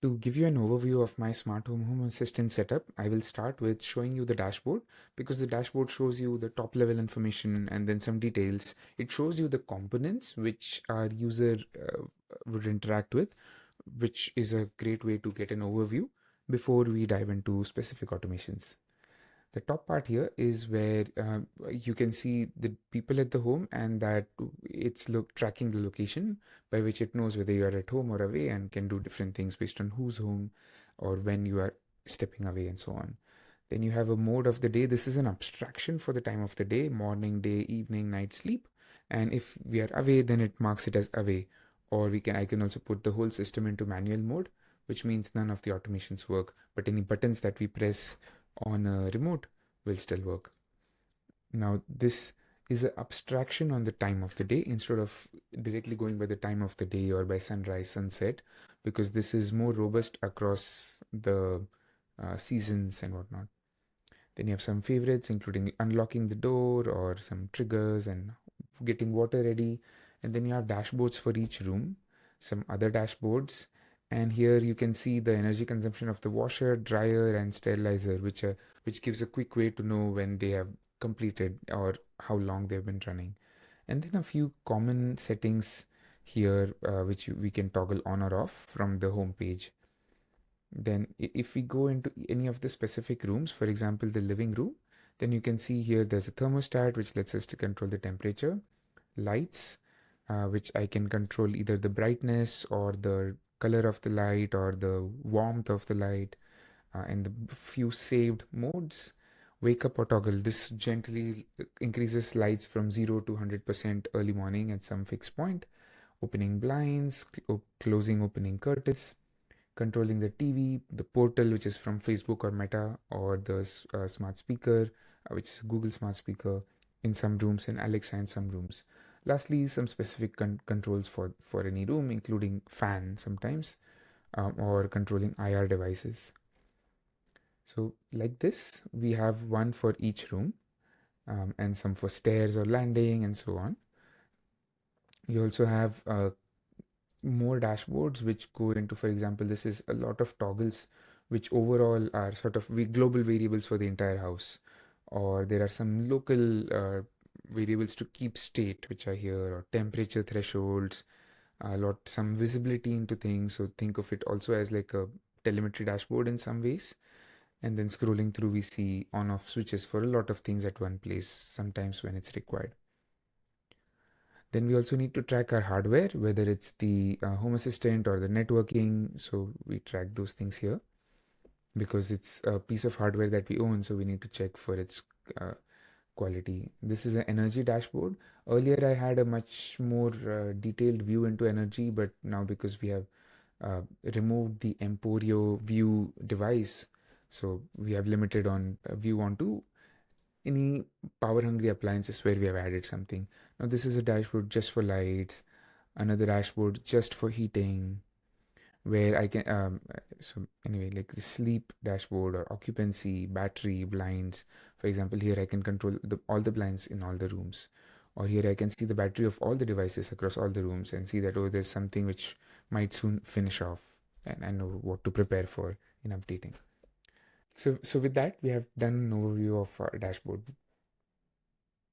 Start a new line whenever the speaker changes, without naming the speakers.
To give you an overview of my smart home assistant setup, I will start with showing you the dashboard because the dashboard shows you the top level information and then some details. It shows you the components which our user would interact with, which is a great way to get an overview before we dive into specific automations. The top part here is where you can see the people at the home and that it's tracking the location by which it knows whether you are at home or away and can do different things based on who's home or when you are stepping away and so on. Then you have a mode of the day. This is an abstraction for the time of the day: morning, day, evening, night, sleep. And if we are away, then it marks it as away. Or I can also put the whole system into manual mode, which means none of the automations work, but any buttons that we press on a remote will still work. Now, this is an abstraction on the time of the day instead of directly going by the time of the day or by sunrise, sunset, because this is more robust across the seasons and whatnot. Then you have some favorites, including unlocking the door or some triggers and getting water ready. And then you have dashboards for each room, some other dashboards. And here you can see the energy consumption of the washer, dryer, and sterilizer, which gives a quick way to know when they have completed or how long they've been running. And then a few common settings here, which we can toggle on or off from the home page. Then if we go into any of the specific rooms, for example, the living room, then you can see here there's a thermostat which lets us to control the temperature, lights, which I can control either the brightness or the color of the light or the warmth of the light, and the few saved modes. Wake up or toggle. This gently increases lights from 0 to 100% early morning at some fixed point. Opening blinds, closing, opening curtains, controlling the TV, the portal, which is from Facebook or Meta, or the smart speaker, which is Google smart speaker in some rooms, and Alexa in some rooms. Lastly, some specific controls for any room, including fan sometimes, or controlling IR devices. So like this, we have one for each room, and some for stairs or landing and so on. You also have more dashboards which go into, for example, this is a lot of toggles which overall are sort of global variables for the entire house, or there are some local variables to keep state which are here, or temperature thresholds, some visibility into things. So think of it also as like a telemetry dashboard in some ways. And then scrolling through, we see on off switches for a lot of things at one place, sometimes when it's required. Then we also need to track our hardware, whether it's the Home Assistant or the networking. So we track those things here because it's a piece of hardware that we own. So we need to check for its quality. This is an energy dashboard. Earlier, I had a much more detailed view into energy, but now because we have removed the Emporio view device, so we have limited on view onto any power hungry appliances where we have added something. Now this is a dashboard just for lights, another dashboard just for heating, where I can so anyway, like the sleep dashboard or occupancy, battery, blinds. For example, here I can control all the blinds in all the rooms, or here I can see the battery of all the devices across all the rooms and see that, oh, there's something which might soon finish off, and I know what to prepare for in updating. So with that, we have done an overview of our dashboard.